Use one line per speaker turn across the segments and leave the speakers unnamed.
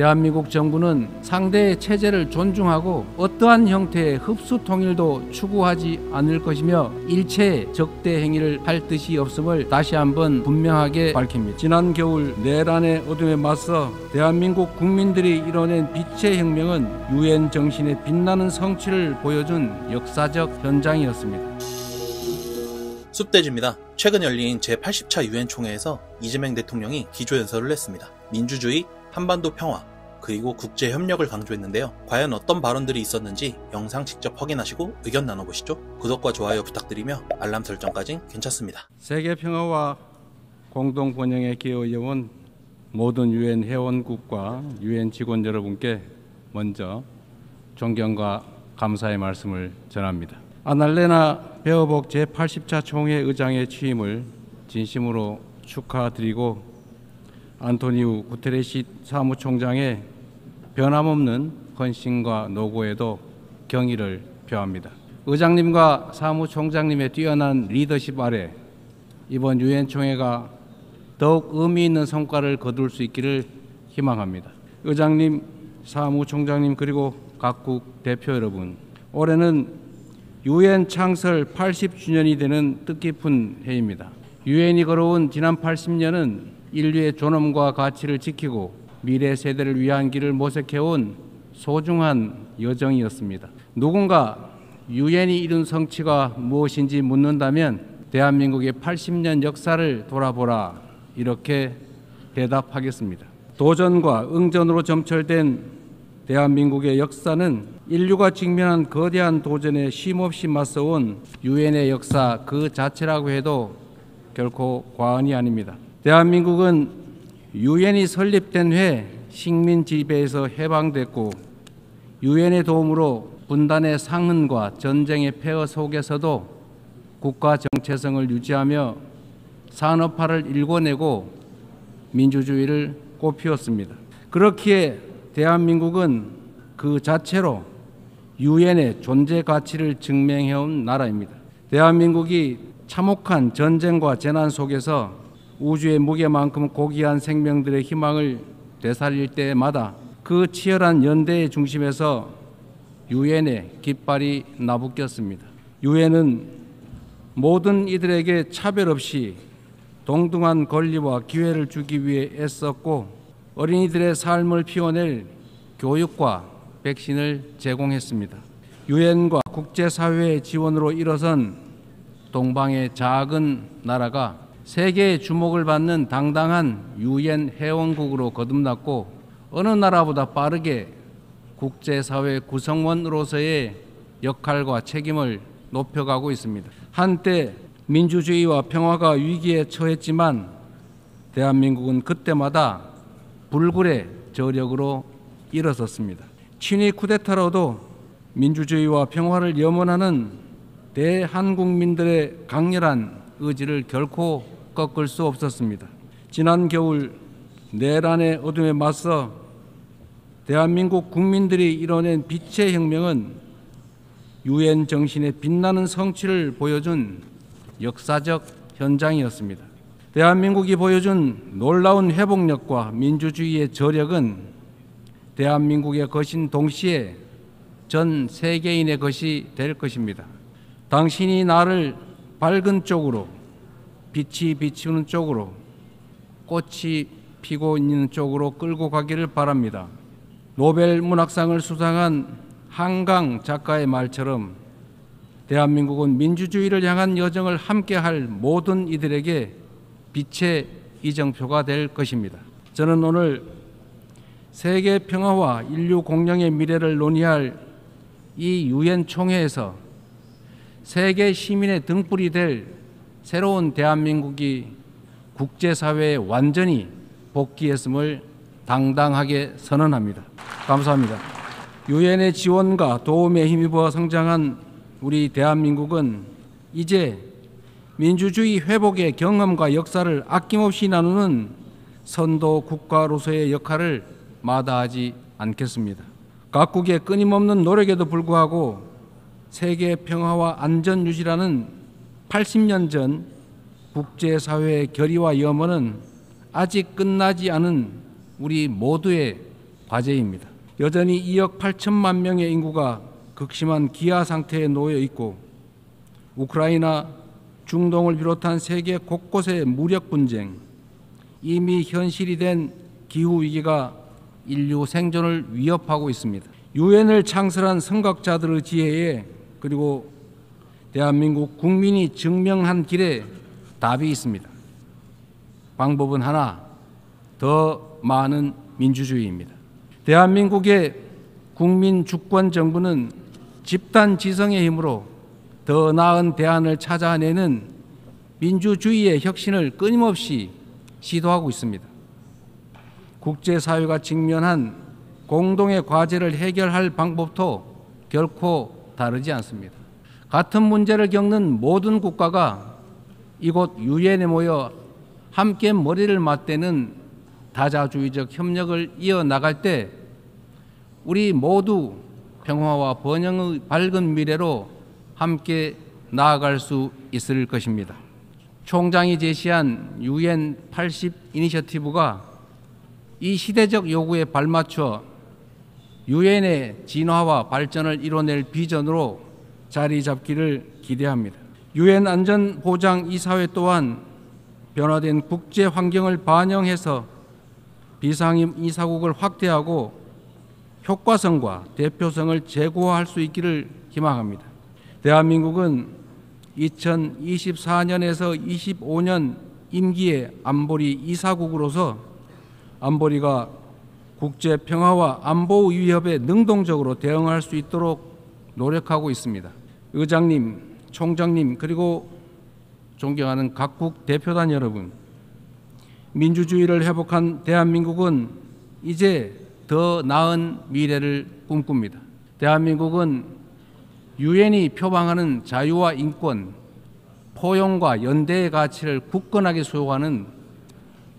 대한민국 정부는 상대의 체제를 존중하고 어떠한 형태의 흡수 통일도 추구하지 않을 것이며 일체의 적대 행위를 할 뜻이 없음을 다시 한번 분명하게 밝힙니다. 지난 겨울 내란의 어둠에 맞서 대한민국 국민들이 이뤄낸 빛의 혁명은 유엔 정신의 빛나는 성취를 보여준 역사적 현장이었습니다.
숲돼지입니다. 최근 열린 제80차 유엔 총회에서 이재명 대통령이 기조연설을 했습니다. 민주주의, 한반도 평화, 그리고 국제 협력을 강조했는데요. 과연 어떤 발언들이 있었는지 영상 직접 확인하시고 의견 나눠보시죠. 구독과 좋아요 부탁드리며 알람 설정까지 괜찮습니다.
세계 평화와 공동 번영에 기여해온 모든 유엔 회원국과 유엔 직원 여러분께 먼저 존경과 감사의 말씀을 전합니다. 아날레나 베어복 제80차 총회 의장의 취임을 진심으로 축하드리고 안토니우 구테레시 사무총장의 변함없는 헌신과 노고에도 경의를 표합니다. 의장님과 사무총장님의 뛰어난 리더십 아래 이번 유엔 총회가 더욱 의미 있는 성과를 거둘 수 있기를 희망합니다. 의장님, 사무총장님 그리고 각국 대표 여러분, 올해는 유엔 창설 80주년이 되는 뜻깊은 해입니다. 유엔이 걸어온 지난 80년은 인류의 존엄과 가치를 지키고 미래 세대를 위한 길을 모색해온 소중한 여정이었습니다. 누군가 유엔이 이룬 성취가 무엇인지 묻는다면 대한민국의 80년 역사를 돌아보라 이렇게 대답하겠습니다. 도전과 응전으로 점철된 대한민국의 역사는 인류가 직면한 거대한 도전에 쉼없이 맞서온 유엔의 역사 그 자체라고 해도 결코 과언이 아닙니다. 대한민국은 유엔이 설립된 해에 식민 지배에서 해방됐고 유엔의 도움으로 분단의 상흔과 전쟁의 폐허 속에서도 국가 정체성을 유지하며 산업화를 일궈내고 민주주의를 꽃피웠습니다. 그렇기에 대한민국은 그 자체로 유엔의 존재 가치를 증명해온 나라입니다. 대한민국이 참혹한 전쟁과 재난 속에서 우주의 무게만큼 고귀한 생명들의 희망을 되살릴 때마다 그 치열한 연대의 중심에서 유엔의 깃발이 나부꼈습니다. 유엔은 모든 이들에게 차별 없이 동등한 권리와 기회를 주기 위해 애썼고 어린이들의 삶을 피워낼 교육과 백신을 제공했습니다. 유엔과 국제사회의 지원으로 일어선 동방의 작은 나라가 세계의 주목을 받는 당당한 유엔 회원국으로 거듭났고 어느 나라보다 빠르게 국제사회 구성원으로서의 역할과 책임을 높여가고 있습니다. 한때 민주주의와 평화가 위기에 처했지만 대한민국은 그때마다 불굴의 저력으로 일어섰습니다. 친위 쿠데타로도 민주주의와 평화를 염원하는 대한국민들의 강렬한 의지를 결코 꺾을 수 없었습니다. 지난 겨울 내란의 어둠에 맞서 대한민국 국민들이 이뤄낸 빛의 혁명은 유엔 정신의 빛나는 성취를 보여준 역사적 현장이었습니다. 대한민국이 보여준 놀라운 회복력과 민주주의의 저력은 대한민국의 것인 동시에 전 세계인의 것이 될 것입니다. 당신이 나를 밝은 쪽으로, 빛이 비추는 쪽으로, 꽃이 피고 있는 쪽으로 끌고 가기를 바랍니다. 노벨 문학상을 수상한 한강 작가의 말처럼 대한민국은 민주주의를 향한 여정을 함께할 모든 이들에게 빛의 이정표가 될 것입니다. 저는 오늘 세계 평화와 인류 공영의 미래를 논의할 이 유엔 총회에서 세계 시민의 등불이 될 새로운 대한민국이 국제사회에 완전히 복귀했음을 당당하게 선언합니다. 감사합니다. 유엔의 지원과 도움에 힘입어 성장한 우리 대한민국은 이제 민주주의 회복의 경험과 역사를 아낌없이 나누는 선도 국가로서의 역할을 마다하지 않겠습니다. 각국의 끊임없는 노력에도 불구하고 세계 평화와 안전 유지라는 80년 전 국제사회의 결의와 염원은 아직 끝나지 않은 우리 모두의 과제입니다. 여전히 2억 8천만 명의 인구가 극심한 기아 상태에 놓여 있고 우크라이나, 중동을 비롯한 세계 곳곳의 무력 분쟁, 이미 현실이 된 기후 위기가 인류 생존을 위협하고 있습니다. 유엔을 창설한 선각자들의 지혜에 그리고 대한민국 국민이 증명한 길에 답이 있습니다. 방법은 하나, 더 많은 민주주의입니다. 대한민국의 국민 주권 정부는 집단 지성의 힘으로 더 나은 대안을 찾아내는 민주주의의 혁신을 끊임없이 시도하고 있습니다. 국제사회가 직면한 공동의 과제를 해결할 방법도 결코 다르지 않습니다. 같은 문제를 겪는 모든 국가가 이곳 유엔에 모여 함께 머리를 맞대는 다자주의적 협력을 이어나갈 때 우리 모두 평화와 번영의 밝은 미래로 함께 나아갈 수 있을 것입니다. 총장이 제시한 UN 80 이니셔티브가 이 시대적 요구에 발맞춰 유엔의 진화와 발전을 이뤄낼 비전으로 자리 잡기를 기대합니다. 유엔 안전보장 이사회 또한 변화된 국제 환경을 반영해서 비상임 이사국을 확대하고 효과성과 대표성을 제고할 수 있기를 희망합니다. 대한민국은 2024년에서 25년 임기의 안보리 이사국으로서 안보리가 국제 평화와 안보 위협에 능동적으로 대응할 수 있도록 노력하고 있습니다. 의장님, 총장님, 그리고 존경하는 각국 대표단 여러분, 민주주의를 회복한 대한민국은 이제 더 나은 미래를 꿈꿉니다. 대한민국은 유엔이 표방하는 자유와 인권, 포용과 연대의 가치를 굳건하게 수호하는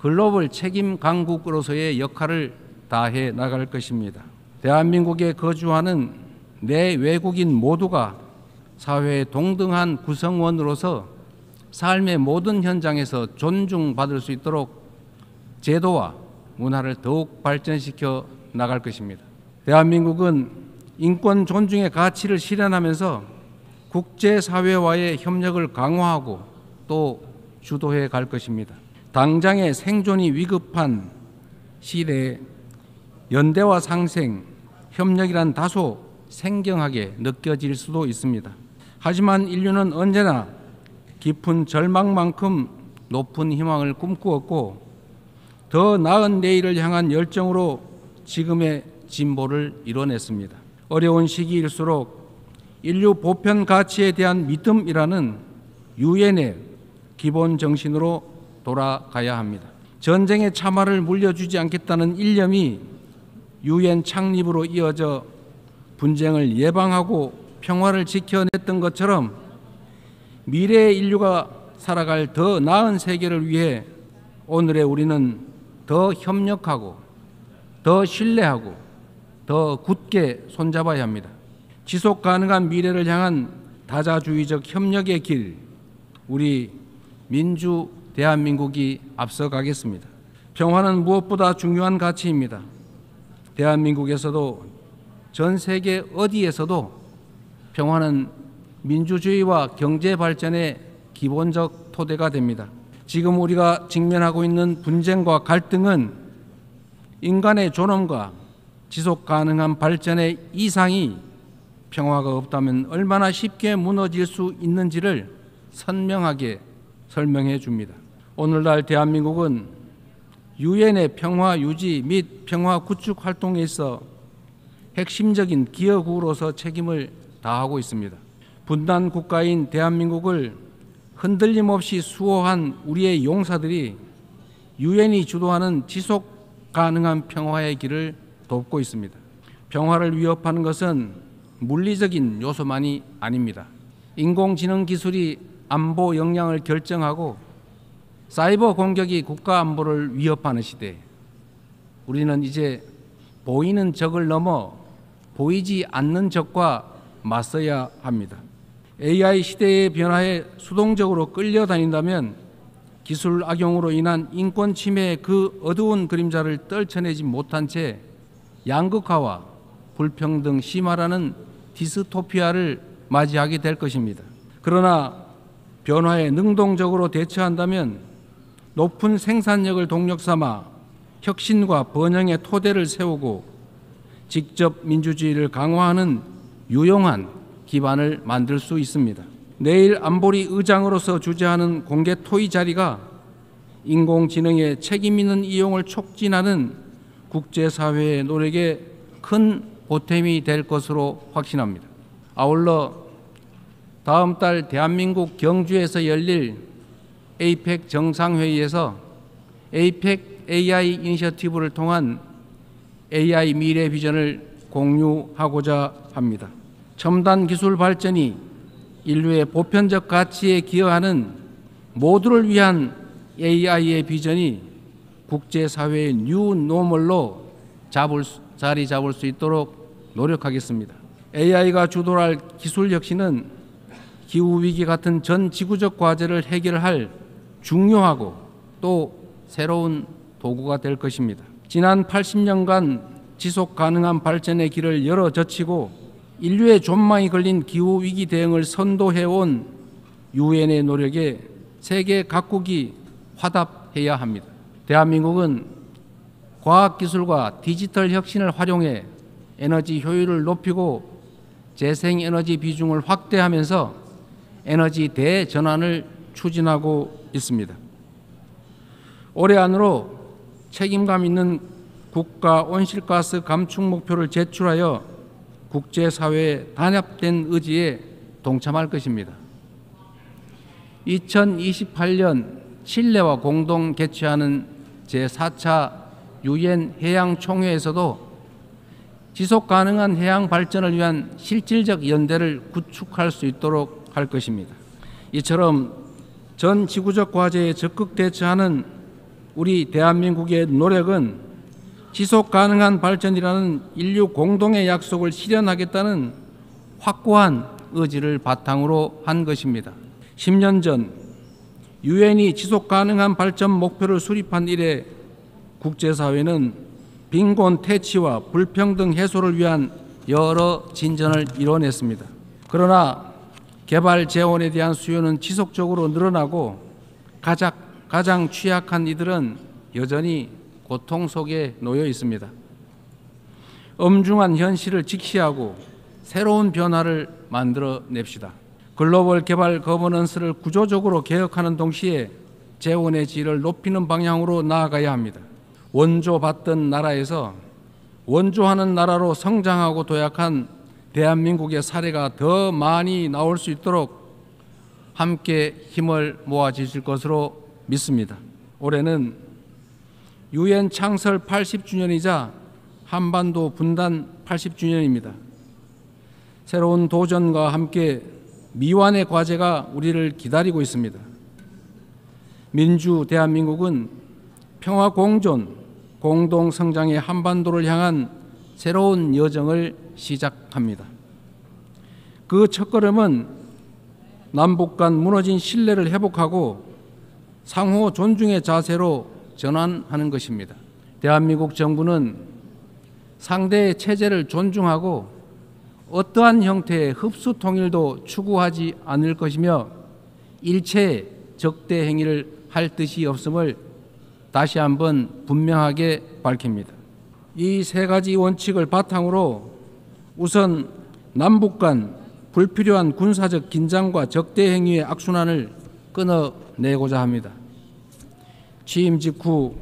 글로벌 책임 강국으로서의 역할을 다해 나갈 것입니다. 대한민국에 거주하는 내 외국인 모두가 사회의 동등한 구성원으로서 삶의 모든 현장에서 존중받을 수 있도록 제도와 문화를 더욱 발전시켜 나갈 것입니다. 대한민국은 인권 존중의 가치를 실현하면서 국제사회와의 협력을 강화하고 또 주도해 갈 것입니다. 당장의 생존이 위급한 시대에 연대와 상생, 협력이란 다소 생경하게 느껴질 수도 있습니다. 하지만 인류는 언제나 깊은 절망만큼 높은 희망을 꿈꾸었고 더 나은 내일을 향한 열정으로 지금의 진보를 이뤄냈습니다. 어려운 시기일수록 인류 보편 가치에 대한 믿음이라는 유엔의 기본 정신으로 돌아가야 합니다. 전쟁의 참화를 물려주지 않겠다는 일념이 유엔 창립으로 이어져 분쟁을 예방하고 평화를 지켜냈던 것처럼 미래의 인류가 살아갈 더 나은 세계를 위해 오늘의 우리는 더 협력하고 더 신뢰하고 더 굳게 손잡아야 합니다. 지속 가능한 미래를 향한 다자주의적 협력의 길, 우리 민주 대한민국이 앞서가겠습니다. 평화는 무엇보다 중요한 가치입니다. 대한민국에서도 전 세계 어디에서도 평화는 민주주의와 경제 발전의 기본적 토대가 됩니다. 지금 우리가 직면하고 있는 분쟁과 갈등은 인간의 존엄과 지속 가능한 발전의 이상이 평화가 없다면 얼마나 쉽게 무너질 수 있는지를 선명하게 설명해 줍니다. 오늘날 대한민국은 유엔의 평화 유지 및 평화 구축 활동에 있어 핵심적인 기여국으로서 책임을 다하고 있습니다. 분단 국가인 대한민국을 흔들림 없이 수호한 우리의 용사들이 유엔이 주도하는 지속 가능한 평화의 길을 돕고 있습니다. 평화를 위협하는 것은 물리적인 요소만이 아닙니다. 인공지능 기술이 안보 역량을 결정하고 사이버 공격이 국가 안보를 위협하는 시대, 우리는 이제 보이는 적을 넘어 보이지 않는 적과 맞서야 합니다. AI 시대의 변화에 수동적으로 끌려다닌다면 기술 악용으로 인한 인권 침해의 그 어두운 그림자를 떨쳐내지 못한 채 양극화와 불평등 심화라는 디스토피아를 맞이하게 될 것입니다. 그러나 변화에 능동적으로 대처한다면 높은 생산력을 동력 삼아 혁신과 번영의 토대를 세우고 직접 민주주의를 강화하는 유용한 기반을 만들 수 있습니다. 내일 안보리 의장으로서 주재하는 공개 토의 자리가 인공지능의 책임 있는 이용을 촉진하는 국제사회의 노력에 큰 보탬이 될 것으로 확신합니다. 아울러 다음 달 대한민국 경주에서 열릴 에이펙 정상회의에서 에이펙 AI 이니셔티브를 통한 AI 미래 비전을 공유하고자 합니다. 첨단 기술 발전이 인류의 보편적 가치에 기여하는 모두를 위한 AI의 비전이 국제사회의 뉴 노멀로 자리 잡을 수 있도록 노력하겠습니다. AI가 주도할 기술 혁신은 기후위기 같은 전 지구적 과제를 해결할 중요하고 또 새로운 도구가 될 것입니다. 지난 80년간 지속 가능한 발전의 길을 열어젖히고 인류의 존망이 걸린 기후위기 대응을 선도해온 유엔의 노력에 세계 각국이 화답해야 합니다. 대한민국은 과학기술과 디지털 혁신을 활용해 에너지 효율을 높이고 재생에너지 비중을 확대하면서 에너지 대전환을 추진하고 있습니다. 올해 안으로 책임감 있는 국가 온실가스 감축 목표를 제출하여 국제사회의 단합된 의지에 동참할 것입니다. 2028년 칠레와 공동 개최하는 제4차 유엔 해양총회에서도 지속가능한 해양 발전을 위한 실질적 연대를 구축할 수 있도록 할 것입니다. 이처럼 전 지구적 과제에 적극 대처하는 우리 대한민국의 노력은 지속가능한 발전이라는 인류 공동의 약속을 실현하겠다는 확고한 의지를 바탕으로 한 것입니다. 10년 전 유엔이 지속가능한 발전 목표를 수립한 이래 국제사회는 빈곤 퇴치와 불평등 해소를 위한 여러 진전을 이뤄냈습니다. 그러나 개발 재원에 대한 수요는 지속적으로 늘어나고 가장 취약한 이들은 여전히 고통 속에 놓여 있습니다. 엄중한 현실을 직시하고 새로운 변화를 만들어냅시다. 글로벌 개발 거버넌스를 구조적으로 개혁하는 동시에 재원의 질을 높이는 방향으로 나아가야 합니다. 원조받던 나라에서 원조하는 나라로 성장하고 도약한 대한민국의 사례가 더 많이 나올 수 있도록 함께 힘을 모아주실 것으로 믿습니다. 올해는 유엔 창설 80주년이자 한반도 분단 80주년입니다. 새로운 도전과 함께 미완의 과제가 우리를 기다리고 있습니다. 민주 대한민국은 평화 공존, 공동 성장의 한반도를 향한 새로운 여정을 시작합니다. 그 첫걸음은 남북 간 무너진 신뢰를 회복하고 상호 존중의 자세로 전환하는 것입니다. 대한민국 정부는 상대의 체제를 존중하고 어떠한 형태의 흡수 통일도 추구하지 않을 것이며 일체의 적대 행위를 할 뜻이 없음을 다시 한번 분명하게 밝힙니다. 이 세 가지 원칙을 바탕으로 우선 남북 간 불필요한 군사적 긴장과 적대 행위의 악순환을 끊어내고자 합니다. 취임 직후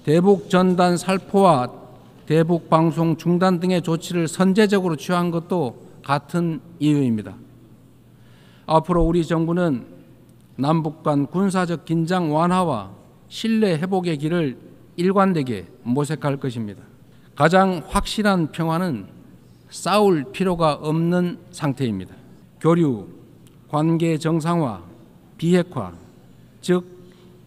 대북 전단 살포와 대북 방송 중단 등의 조치를 선제적으로 취한 것도 같은 이유입니다. 앞으로 우리 정부는 남북 간 군사적 긴장 완화와 신뢰 회복의 길을 일관되게 모색할 것입니다. 가장 확실한 평화는 싸울 필요가 없는 상태입니다. 교류, 관계 정상화, 비핵화, 즉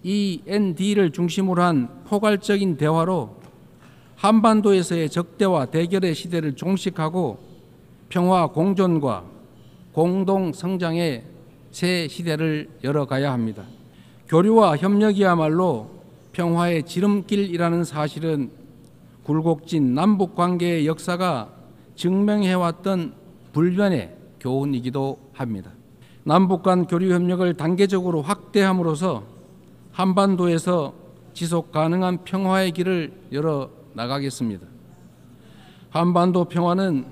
END를 중심으로 한 포괄적인 대화로 한반도에서의 적대와 대결의 시대를 종식하고 평화 공존과 공동 성장의 새 시대를 열어가야 합니다. 교류와 협력이야말로 평화의 지름길이라는 사실은 굴곡진 남북관계의 역사가 증명해왔던 불변의 교훈이기도 합니다. 남북 간 교류 협력을 단계적으로 확대함으로써 한반도에서 지속 가능한 평화의 길을 열어 나가겠습니다. 한반도 평화는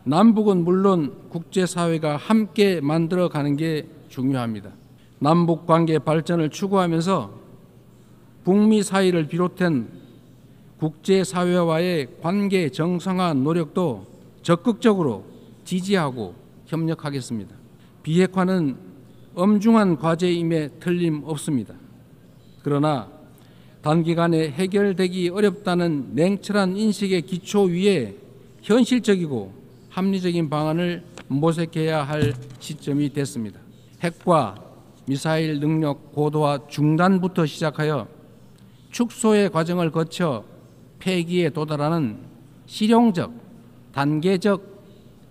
남북은 물론 국제사회가 함께 만들어가는 게 중요합니다. 남북관계 발전을 추구하면서 북미 사이를 비롯한 국제사회와의 관계 정상화 노력도 적극적으로 지지하고 협력하겠습니다. 비핵화는 엄중한 과제임에 틀림없습니다. 그러나 단기간에 해결되기 어렵다는 냉철한 인식의 기초 위에 현실적이고 합리적인 방안을 모색해야 할 시점이 됐습니다. 핵과 미사일 능력 고도화 중단부터 시작하여 축소의 과정을 거쳐 폐기에 도달하는 실용적, 단계적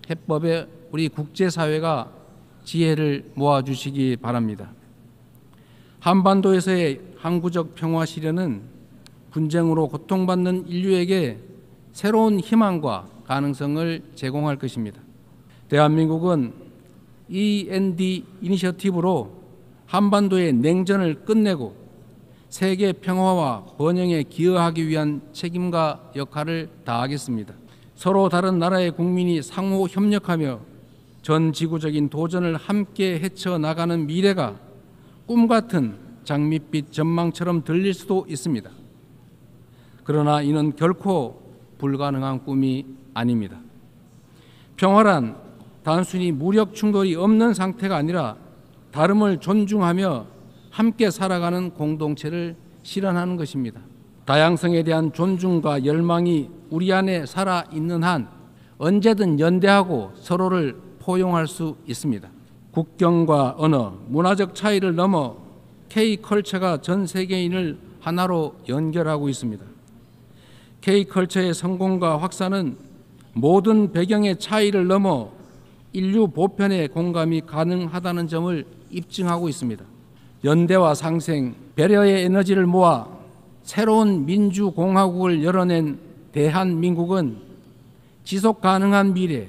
해법에 우리 국제사회가 지혜를 모아주시기 바랍니다. 한반도에서의 항구적 평화 실현은 분쟁으로 고통받는 인류에게 새로운 희망과 가능성을 제공할 것입니다. 대한민국은 END 이니셔티브로 한반도의 냉전을 끝내고 세계 평화와 번영에 기여하기 위한 책임과 역할을 다하겠습니다. 서로 다른 나라의 국민이 상호 협력하며 전 지구적인 도전을 함께 헤쳐나가는 미래가 꿈같은 장밋빛 전망처럼 들릴 수도 있습니다. 그러나 이는 결코 불가능한 꿈이 아닙니다. 평화란 단순히 무력 충돌이 없는 상태가 아니라 다름을 존중하며 함께 살아가는 공동체를 실현하는 것입니다. 다양성에 대한 존중과 열망이 우리 안에 살아있는 한 언제든 연대하고 서로를 포용할 수 있습니다. 국경과 언어, 문화적 차이를 넘어 K컬처가 전 세계인을 하나로 연결하고 있습니다. K컬처의 성공과 확산은 모든 배경의 차이를 넘어 인류 보편의 공감이 가능하다는 점을 입증하고 있습니다. 연대와 상생, 배려의 에너지를 모아 새로운 민주공화국을 열어낸 대한민국은 지속 가능한 미래,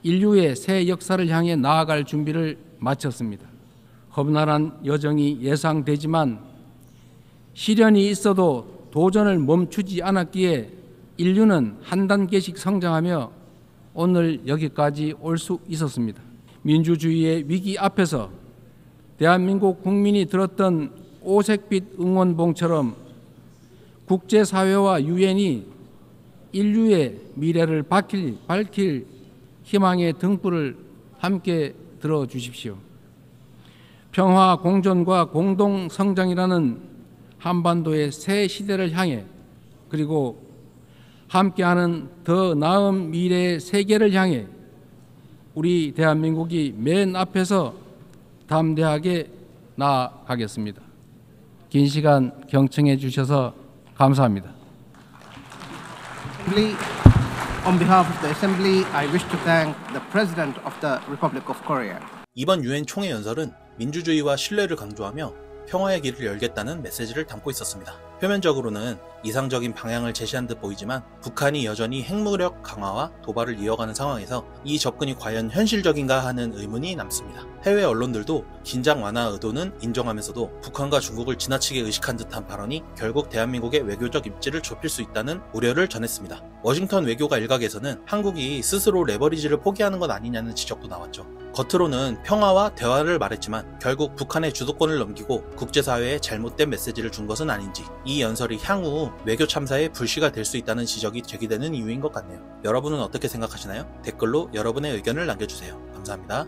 인류의 새 역사를 향해 나아갈 준비를 마쳤습니다. 험난한 여정이 예상되지만 시련이 있어도 도전을 멈추지 않았기에 인류는 한 단계씩 성장하며 오늘 여기까지 올 수 있었습니다. 민주주의의 위기 앞에서 대한민국 국민이 들었던 오색빛 응원봉처럼 국제사회와 유엔이 인류의 미래를 밝힐 희망의 등불을 함께 들어주십시오. 평화 공존과 공동 성장이라는 한반도의 새 시대를 향해 그리고 함께하는 더 나은 미래의 세계를 향해 우리 대한민국이 맨 앞에서 담대하게 나아가겠습니다. 긴 시간 경청해 주셔서 감사합니다.
On behalf of the Assembly, I wish to thank the President of the Republic of Korea.
이번 유엔 총회 연설은 민주주의와 신뢰를 강조하며 평화의 길을 열겠다는 메시지를 담고 있었습니다. 표면적으로는 이상적인 방향을 제시한 듯 보이지만 북한이 여전히 핵무력 강화와 도발을 이어가는 상황에서 이 접근이 과연 현실적인가 하는 의문이 남습니다. 해외 언론들도 긴장 완화 의도는 인정하면서도 북한과 중국을 지나치게 의식한 듯한 발언이 결국 대한민국의 외교적 입지를 좁힐 수 있다는 우려를 전했습니다. 워싱턴 외교가 일각에서는 한국이 스스로 레버리지를 포기하는 것 아니냐는 지적도 나왔죠. 겉으로는 평화와 대화를 말했지만 결국 북한의 주도권을 넘기고 국제사회에 잘못된 메시지를 준 것은 아닌지 이 연설이 향후 외교 참사의 불씨가 될 수 있다는 지적이 제기되는 이유인 것 같네요. 여러분은 어떻게 생각하시나요? 댓글로 여러분의 의견을 남겨주세요. 감사합니다.